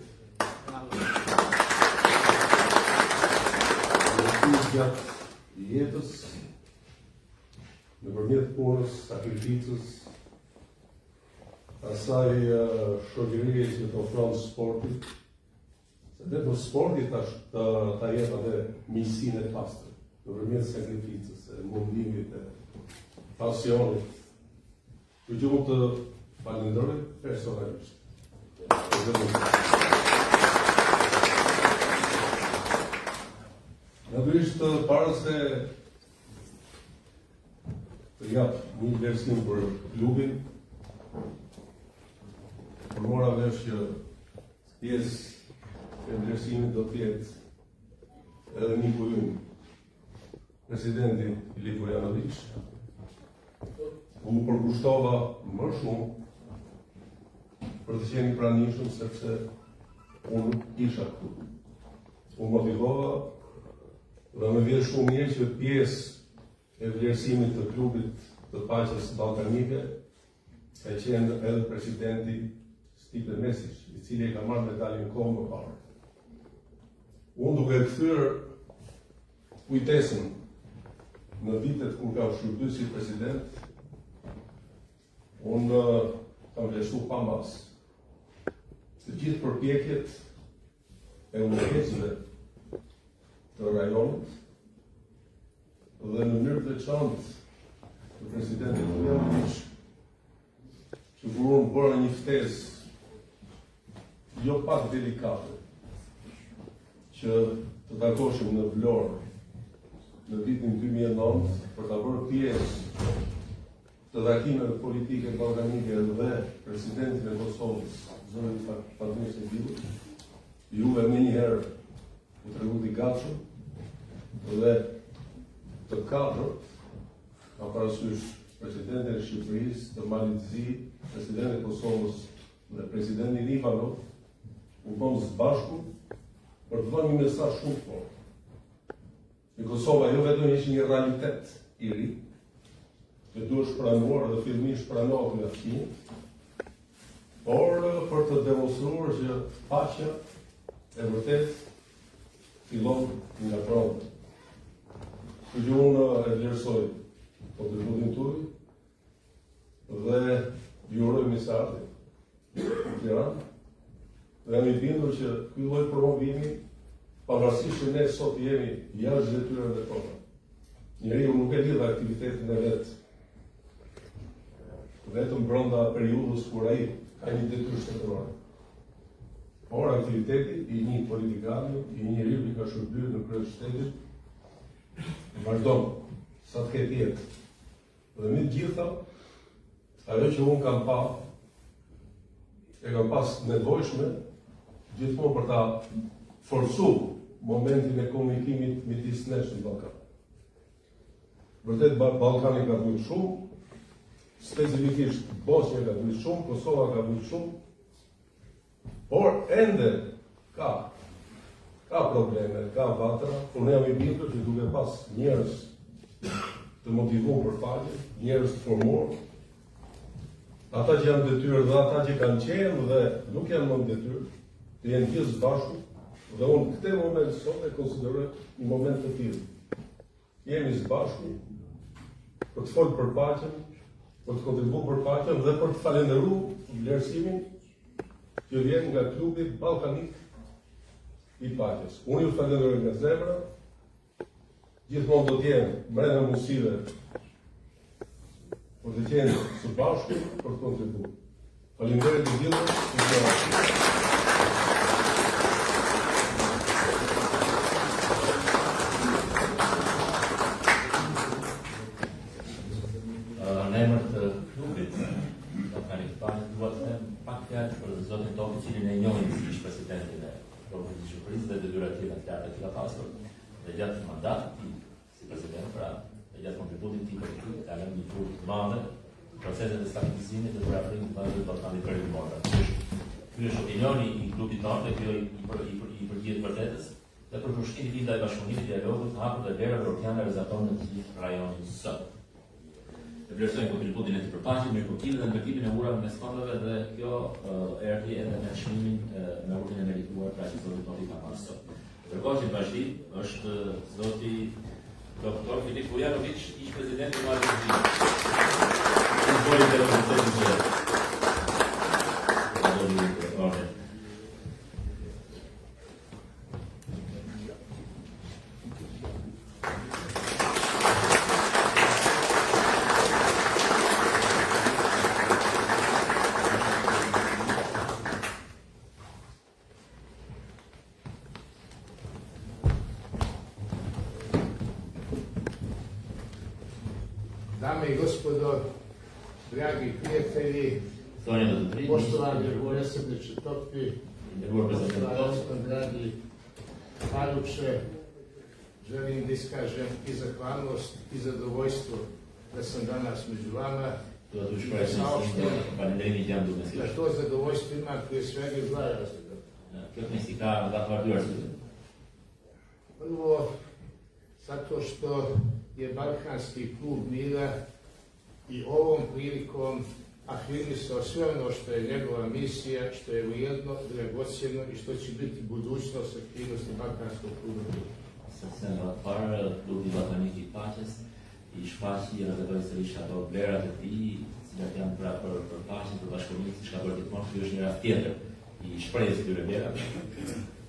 Gjatë jetës, nëpërmjet punës, sakrificës, asaj shoqërie që të ofron sportit, se vetëm sporti ta jep atë miqësinë e pastër, nëpërmjet sakrificës, e mundimit e pasionit. Që mund të falenderoj personalisht. Natyrisht para se të jap një vlerësim për klubin, mora vesh që pjesë e vlerësimit do të jetë edhe miku ynë, presidenti Ilir Vujanović. U përkushtova më shumë për të qenë i pranishëm sepse unë isha këtu. U motivova dhe më vjen shumë mirë që pjesë e vlerësimit të klubit të paqes ballkanike ka qenë edhe presidenti Stipe Mesić, i cili e ka marrë medaljen kohë më parë. Unë duke kthyer kujtesën në vitet kur kam shërbyer si president, unë kam vlerësu pa mas të gjithë përpjekjet e udhëheqësve të rajonit dhe në mënyrë të veçantë të presidentit Vujanović, që kur unë bëra një ftesë jo pak delikate, që të takoshim në Vlorë në vitin 2009 për ta bërë pjesë të takimeve politike ballkanike dhe presidentin e Kosovës, zonin Fatmir Sejdiu, juve më njëherë u treguti gatshëm dhe të katërt, ka parasysh presidentin e Shqipërisë, të Malit Zi, presidentin e Kosovës dhe presidentin Ivanov, u bëm së bashku për të dhënë një mesazh shumë të fortë. Që Kosova jo vetëm ishte një realitet i ri, që duhet shpranuar dhe fillimisht pranohet nga fqinjët, por për të demonstruar që paqja e vërtet fillon nga brenda. Që unë e vlerësoj kontributin tuaj dhe ju uroj misardhje në Tiranë dhe jam i bindur që ky lloj promovimi, pavarësisht që ne sot jemi jashtë detyrave tona, njeriu nuk e lidh aktivitetin e vet vetëm brenda periudhës kur ai ka një detyrë shtetërore. Por aktiviteti i një politikani, i një njeriu që ka shërbyer në krye të shtetit, vazhdon sa të ketë jetë. Dhe me gjitha, ajo që unë kam pas nevojshme gjithmonë për ta forcu momentin e komunikimit midis nesh në Ballkan. Vërtet Ballkani ka vujt shumë, specifikisht Bosnia ka vujt shumë, Kosova ka vujt shumë, por ende ka probleme, ka vatra, por ne jam i bindur që duke pas njerëz të motivuar për paqe, njerëz të formuar, ata që janë detyrë dhe ata që kanë qenë dhe nuk janë më në detyrë, të jenë gjithë së bashku, dhe unë këte moment sot e konsideroj një moment të tillë. Jemi së bashku për të folë për paqen, për të kontribuar për paqen dhe për të falenderuar vlerësimin që vjen nga klubi ballkanik i paqes. Unë ju falenderoj nga zemra, gjithmonë do të jem brenda mundësive por të qenë së bashku për të kontribuar. Faleminderit të gjithëve. Në emër të klubit Ballkani Këmbëtar, dua të them pak fjalë për zotin Topi, i cili ne njohim si ish-presidentin e Klubit të Shqipërisë dhe detyrat tjera të larta që ka pasur dhe gjatë mandatit të tij si president, pra dhe gjatë kontributit të tij politik, ka lënë një burg të madhe proceset e stabilizimit dhe parafrimit të vendit Ballkanit Perëndimor. Ky është opinioni i klubit tonë dhe kjo i përgjigjet vërtetës dhe për përshkrimin e ndaj bashkëpunimit, dialogut, hapur dhe vlerave europiane realizohen në të gjithë rajonin sot. E vlerësojmë kontributin e tij për paqen, mirëkuptimin dhe ndërtimin e urave mes kombeve dhe kjo erdhi edhe me çmimin me urdhën e merituar pra që zoti Topi ka pasur sot. Ndërkohë që në vazhdim është zoti doktor Filip Vujanović, ish-presidenti i Makedonijës. Dame i gospodo, dragi prijatelji, poštovani predsjedniče Topi, poštovani dragi Faruče, želim da iskažem i zahvalnost i zadovoljstvo da sam danas među vama i da saopštim da to zadovoljstvo imam prije svega iz dva razloga. Prvo, zato što je Balkanski klub mira i ovom prilikom afirmisao sve ono što je njegova misija, što je vrijedno, dragocjeno i što će biti budućnost aktivnosti Balkanskog kluba mira. Klubi Ballkanit i Paqes i shfaqi rrethërisht ato vlerat e tij, të cilat janë për paqen, për bashkëpunimin, siç ka bërë gjithmonë, ky është një rast tjetër i shprehjes së këtyre vlerave.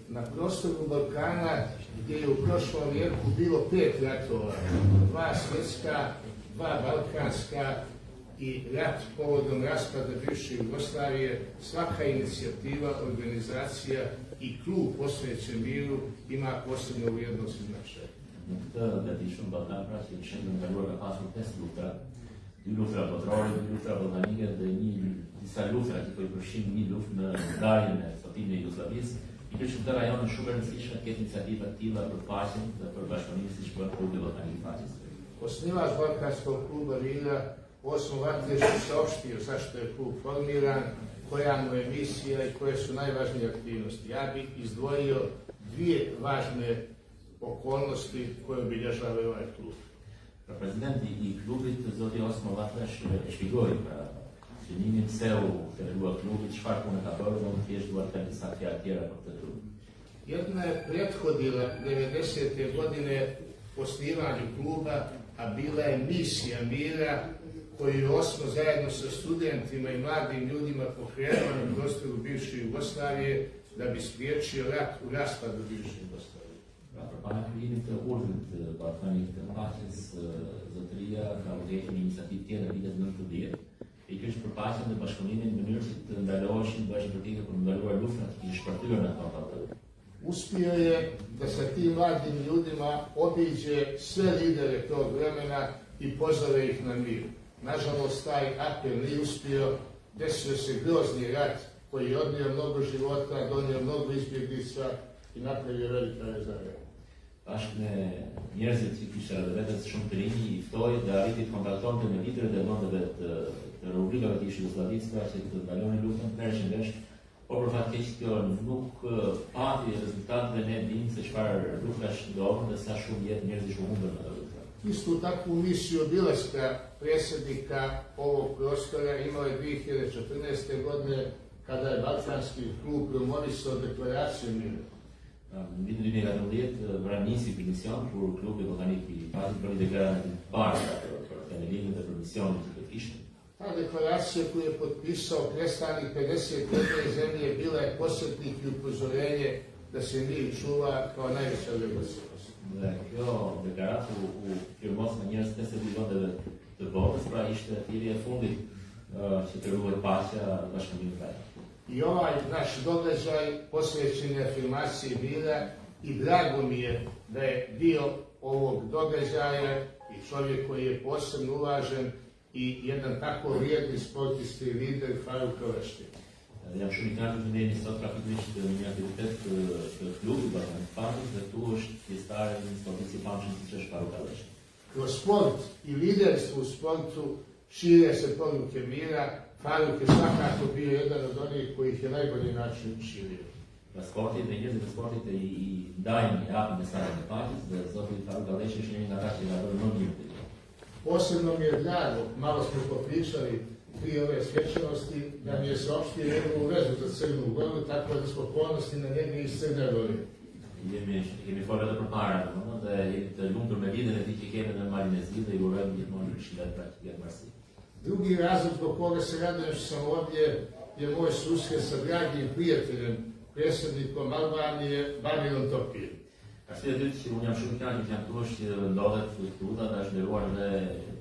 Na prostoru Balkana, gdje je u prošlom vijeku bilo 5 ratova, 2 svjetska, 2 balkanska i rat povodom raspada bivše Jugoslavije, svaka inicijativa, organizacija i klub posvećen miru ima posebnu vrijednost i značaj. Në këtë gati shumë Ballkan, pra që kishën ndaluar ka pasur 5 luftra, 2 luftra botërore, 2 luftra ballkanike dhe disa luftra që po i përfshin një luftë në ndarjen e sotimit e Jugosllavisë. I kishën këtë rajon shumë e rëndësishme të ketë iniciativa të tilla për paqen dhe për bashkëpunimin siç bën klubi Ballkanit i Paqes. Osnivač Balkanskog kluba mira Osmo Vatlešić saopštio zašto je klub formiran, koja mu je misija i koje su najvažnije aktivnosti. Ja bih izdvojio 2 važne okolnosti koje obilježavaju ovaj klub. Presidenti i klubit zoti Osmo Vatlesh e shpjegoi pra qëllimin pse u krijua klubi, çfarë pune ka bërë, do të thjesht duhet të them disa fjalë tjera për këtë klub. Jedna je prethodila 90. godine osnivanju kluba, a bila je misija mira koju je Osmo zajedno sa studentima i mladim ljudima pokrenuo na prostoru bivše Jugoslavije da bi spriječio rat u raspadu bivše Jugoslavije. Përpara krijimit të urdhrit të Ballkanit të Paqes, zotëria ka udhëhequr një iniciativë tjetër vitet 90, pikërisht për paqen dhe bashkëpunimin në mënyrë që të ndaloheshin bashkë politike për ndaluar luftrat që i shpërthyer në ato vende. Uspio je da sa tim mladim ljudima obiđe sve lidere tog vremena i pozove ih na mir. Nažalost, taj apel nije uspio, desio se grozni rat koji je odnio mnogo života, donio mnogo izbjeglica i napravio velika razarja. Bashkë me njerëzit që kisha dhe vetës shumë të rinj, i ftoi dhe arriti të kontaktonte me liderët e vendeve të Republikave të Jugosllavisë pra që të ndalonin luftën, merreshin vesh, por për fat keq kjo nuk pati rezultat dhe ne dimë se çfarë luftash ndodhen dhe sa shumë jetë njerëzish u humbën në ato luftra. Istu takvu misiju obilaska predsjednika ovog prostora imao je 2014. godine kada je Balkanski klub promovisao deklaraciju mira. Në vitin 2014 vranisi për mision kur klubi Ballkanit i Paqes bëri deklaratë të parë për themelimin dhe për misionin që do kishte. Ta deklaracija koju je potpisao predstavnik 51 zemlje bila je podsjetnik i upozorenje da se mir čuva kao najveća vrednost. Dhe kjo deklaratë u firmos me njerëz të 50 vendeve të botës, pra ishte thirrja e fundit që të ruhet paqja bashkëpunimit vet. I ovaj naš događaj posvećen je afirmaciji mira i drago mi je da je dio ovog događaja i čovjek koji je posebno uvažen i jedan tako vrijedni sportist i lider Faruk Kalašti. Jam shumë i kënaqur që ne jemi sot praktikisht në një aktivitet të klubit Ballkanit Pamës dhe tu është pjesëtare një sportist i famshëm siç është Faruk Kalašti. Kroz sport i liderstvo u sportu šire se poruke mira. Faruk je svakako bio jedan od onih koji ih je najbolji način širio. Nga sporti dhe njerëzit e sportit i dajnë i japin mesazhin e paqes dhe zoti Faruk Kalašti është një nga ata që nga bërë më mirë. Posebno mi je drago, malo smo popričali prije ove svečanosti, da mi je saopštio njegovu vezu za Crnu Goru, tako da smo ponosni na njega iz Crne Gore. Jemi folur edhe përpara, dhe jemi të lumtur me lidhjen e tij që kemi në Malinezi dhe i urojmë gjithmonë këshillat praktikë mërsi. Drugi razlog zbog koga se radujem što sam ovdje je moj susret sa dragim prijateljem, predsjednikom Albanije, Bamirom Topijem. Arsyeja e dytë që unë jam shumë i kënaqur që jam këtu është që ndodhet këtu dhe është nderuar edhe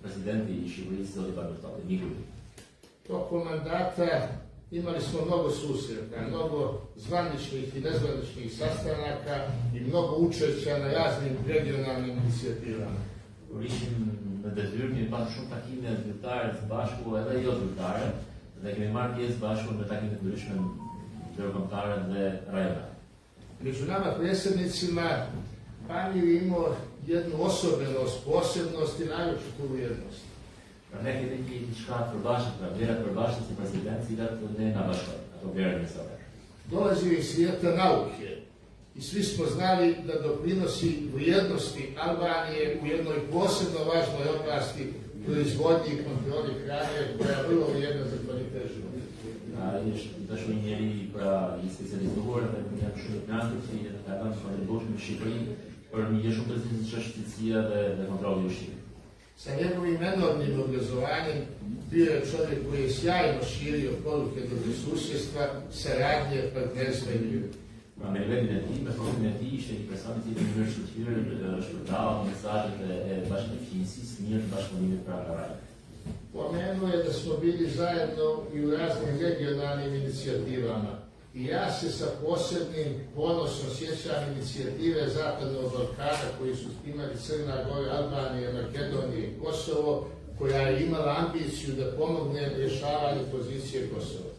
presidenti i Shqipërisë zoti Bamir Topi, miku. Tokom mandata imali smo mnogo susreta, mnogo zvaničnih i nezvaničnih sastanaka i mnogo učešća na raznim regionalnim inicijativama. Kur ishim në detyrë, kemi pasur shumë takime zyrtare të bashku edhe jo zyrtare dhe kemi marrë pjesë bashku në takime të ndryshme ndërkombëtare dhe rajonale. Među nama predsjednicima Bamir je imao jednu osobenost, posebnost i naročitu vrijednost. Pra ne kemi një diçka të përbashkët, pra vlerat përbashkët si president, cilat ne na bashkojnë, ato vlerë njësore. Dolazio iz svijeta nauke i svi smo znali da doprinosi vrijednosti Albanije u jednoj posebno važnoj oblasti proizvodnji i kontroli hrane koja je vrlo vrijedna za kvalitet života. Është një njeri pra i specializuar dhe jam shumë i kënaqur që ka dhënë kontribut në Shqipëri për një gjë shumë të rëndësishme që është cilësia dhe kontrolli i ushqimit. Sa njegovim enormnim obrazovanjem bio je čovjek koji je sjajno širio poruke dobrosusjedstva, saradnje, partnerstva i mira. Pra me nivelin e tij, me formin e tij ishte një person i cili në mënyrë shkëlqyer shpërndau mesazhet e bashkëpunimësisë, mirë të bashkëpunimit pra rajon. Pomenuo je da smo bili zajedno i u raznim regionalnim inicijativama. I ja se sa posebnim ponosom sjećam inicijative Zapadnog Balkana koji su imali Crna Gora, Albanija, Makedonija i Kosovo, koja je imala ambiciju da pomogne rješavanju pozicije Kosova.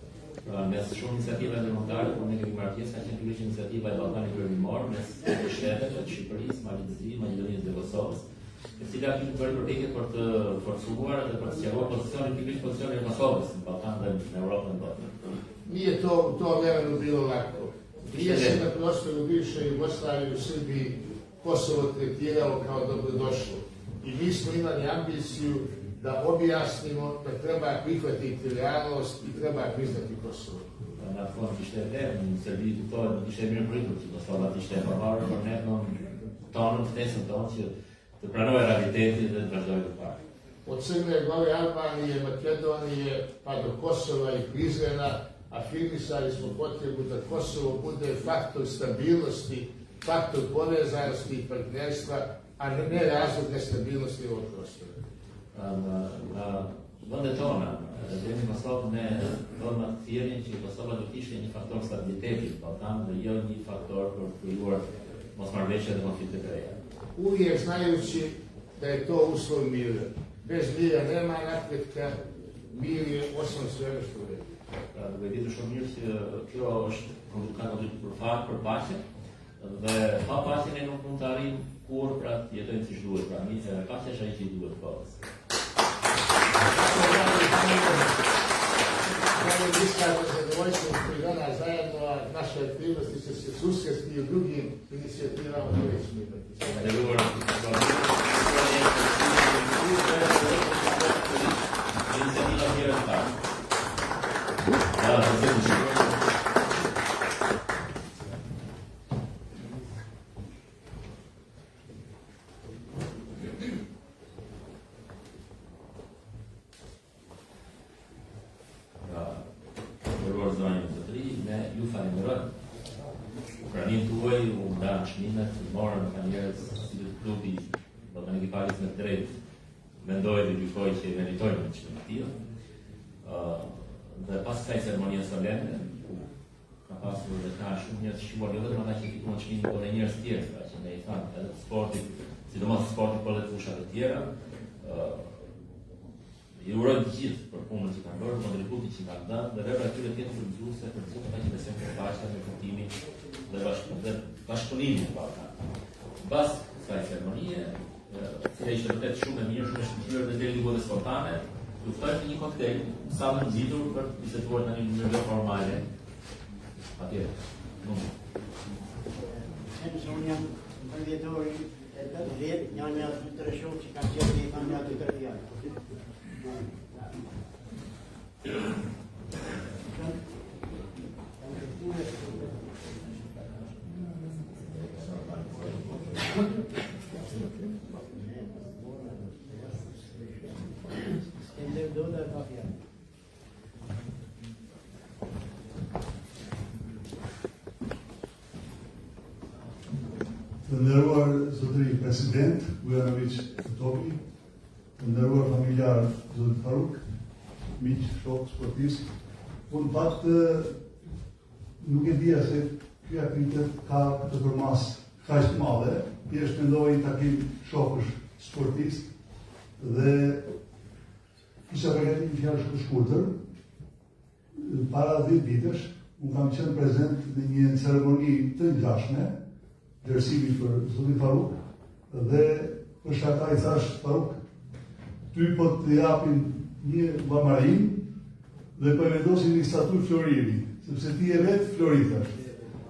Mes shumë iniciativa ndërkombëtare, por ne kemi marrë pjesë ka qenë pikërisht iniciativa e Ballkanit Perëndimor mes shteteve të Shqipërisë, Malinezisë, Maqedonisë dhe Kosovës, e cila ka bërë përpjekje për të forcuar dhe për të sqaruar pozicionin e Kosovës në Ballkan dhe në Europë në botë. Nije to u tom vremenu bilo lako. Prije se na prostoru bivše Jugoslavije u Srbiji Kosovo tretiralo kao dobrodošlo. I mi smo imali ambiciju da objasnimo da treba prihvatiti realnost i treba priznati Kosovo. Në atë fond ishte vlerë në Serbi kuptohet, ishte mirë pritur që Kosova ishte e përparur, por ne tonën ftesën tonë që të pranojë realitetin dhe të vazhdojë përpara. Od Crne Gore, Albanije, Makedonije pa do Kosova i Prizrena afirmisali smo potrebu da Kosovo bude faktor stabilnosti, faktor povezanosti i partnerstva, a ne razlog nestabilnosti ovog prostora. Në vendet tona, dhe në Kosovë ne donë të thirrnin që Kosova do të ishte një faktor stabiliteti në Ballkan dhe jo një faktor për të krijuar mosmarrëveshje dhe konflikte të reja. Uvijek znajući da je to uslov mira. Bez mira nema napretka, mir je osnov svega što je. Duke ditur shumë mirë që kjo është ka kontribuar për paqe dhe pa paqe ne nuk mund të arrijmë kur pra të jetojmë siç duhet, pra paqja është ajo që i duhet kohës. Želim iskazati zadovoljstvo koji danas zajedno, a naše aktivnosti će se susresti i u drugim inicijativama koje ćemo imati. Inicijativa Mira i Paqe. Hvala predsjedniče. Ju falenderoj. Pranim tuaj u ndanë çmimet, morën nga njerëz si klubi Ballkanit i Paqes me drejt mendoj dhe gjykoj që meritojnë në çmim të tillë. Dhe pas kësaj ceremonie solene, ka pasur dhe ka shumë njerëz që shkuar, jo vetëm ata që fituan çmimin, por edhe njerëz tjerë, pra që ne i thamë edhe të sportit, sidomos sportit për dhe fushat e tjera. I uroj të gjithë për punën që kanë bërë, kontributin që kanë dhënë dhe vepra e tyre të jetë përgjuese për gjithë ata që besojnë për paqen dhe kuptimin dhe bashkëpunimin në Ballkan. Pas kësaj ceremonie, cila ishte vërtet shumë e mirë, shumë e shkëlqyer dhe deri në spontane, ju ftoj në një koktejl, sa më nxitur për të biseduar në një mënyrë formale. Atje. Unë jam përvjetori e 10, janë një aty të rëshov që kanë qenë një kanë një aty të rëfjallë. Të nderuar zotëri president, Vujanović Topi, të nderuar familjar zoti Faruk, miq, shok, sportist, unë fakt nuk e dija se ky aktivitet ka këtë përmas kaq të madhe, thjesht mendoj një takim shokësh sportist dhe isha përgatitur një fjalë shumë shkurtër. Para 10 ditësh, unë kam qenë prezent në një ceremoni të ngjashme, vlerësimi për zotin Faruk, dhe për shkak i thash Faruk, ty po të japin një bamarin dhe po vendosin një statuj floriri, sepse ti e vetë floritash.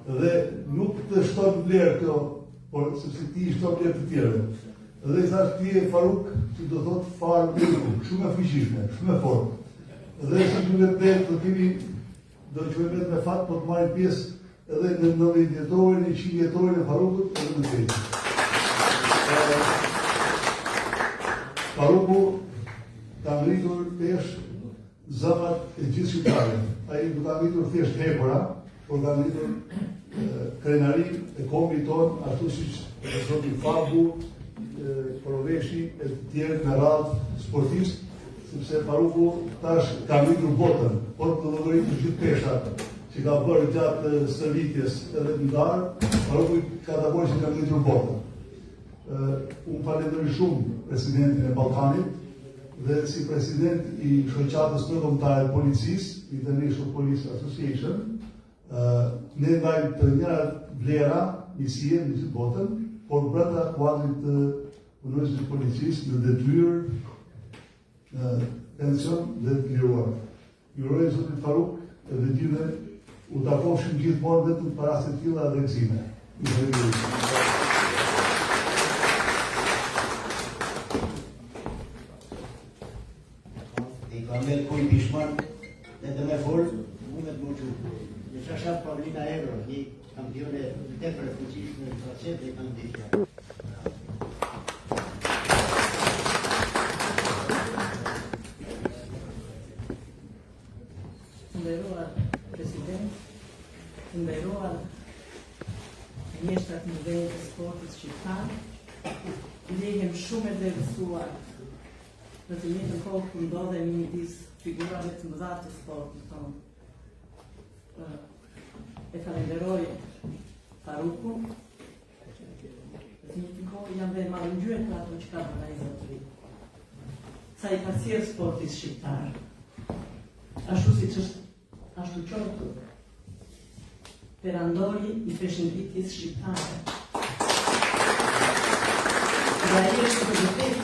Dhe nuk të shton vlerë kjo, por sepse ti i shton vlerë të tjerëve. Dhe i thash ti e Faruk, që do thot farë mirë, shumë e fuqishme, shumë e fortë. Dhe si që me vetë të kemi, do që me vetë me fat, po të marrin pjesë edhe në 90 jetorin, 100 jetorin e Farukut, edhe në fejtë. Faruku ka ngritur thjesht zëmat e gjithë shqiptarëve. Ai nuk ka ngritur thjesht hepura, por ka ngritur krenarin e kombit ton, ashtu siç zoti Fabu, Poroveshi e të tjerë me radhë sportist, sepse Faruku tash ka ngritur botën, por të llogaritur gjithë peshat që ka bërë gjatë stërvitjes edhe të ndarë, Faruku ka të bërë që ka ngritur botën. Unë falenderoj shumë presidentin e Ballkanit dhe si president i shoqatës ndërkombëtare të policisë, International Police Association, ne ndajmë të njëjtat vlera, misie në gjithë botën, por brenda kuadrit të punësuesve të policisë në detyrë, pension dhe të liruar. Ju uroj zotit Faruk edhe gjithë u takofshim gjithmonë vetëm para raste të tilla dhe gëzime. Kamel kuj pishman dhe të me folë, mu me të muqu. Në shashat Paulina Evro, një kampione të përfuqishme në tracet dhe kanë dishja. Nderuar president, nderuar mjeshtrat në vend të sportit shqiptar, ndjehem shumë e vlerësuar në të njëjtën kohë kur ndodhemi midis figurave të mëdha të sportit tonë. E falenderoj Farukun, në të njëjtën kohë jam dhe marrëngjyer për ato që ka bërë ai zotëri. Sa i ka sjellë sportit shqiptar, ashtu siç është ashtu qoftë perandori i peshëngritjes shqiptare. Dhe ai është vërtet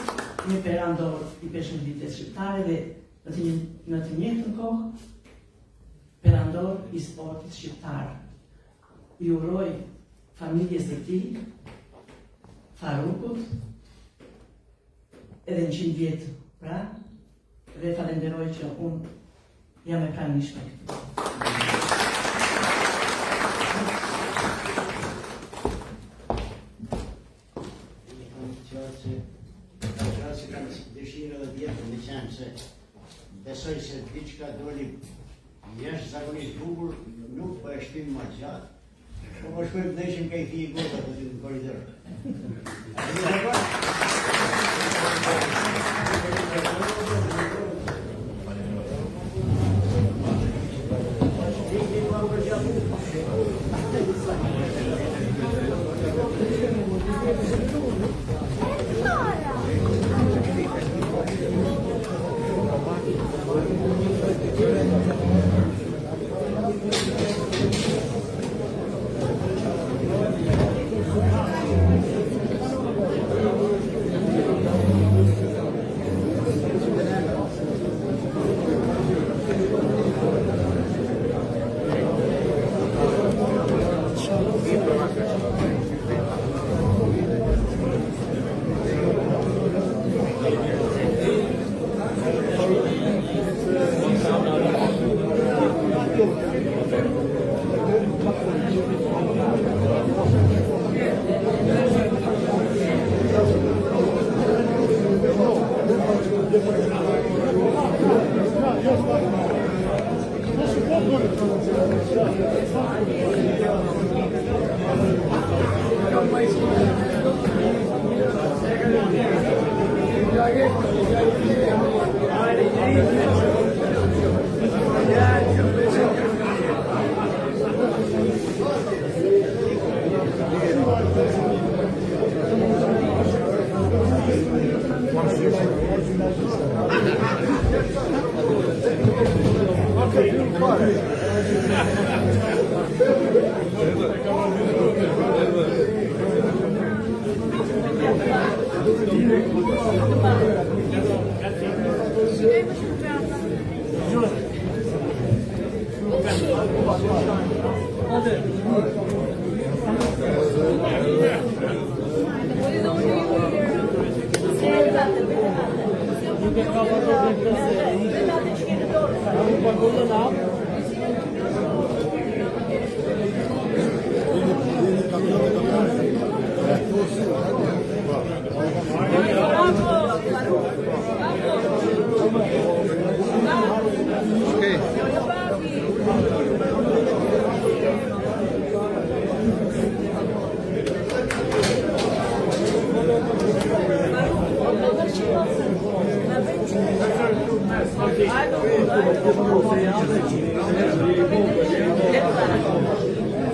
një perandor i peshëngritjes shqiptare dhe në të njëjtën kohë perandor i sportit shqiptar. I uroj familjes së tij, Farukut, edhe në 100 vjet pra, dhe falenderoj që unë jam e pranishme këtu. Që kanë dëshirë dhe djetër në qenë se besoj se diçka doli jeshtë zakonisht bukur, nuk po e shtim ma gjatë, po po shkojmë të ishim ka i fi i gota të në koridor.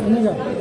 Nega.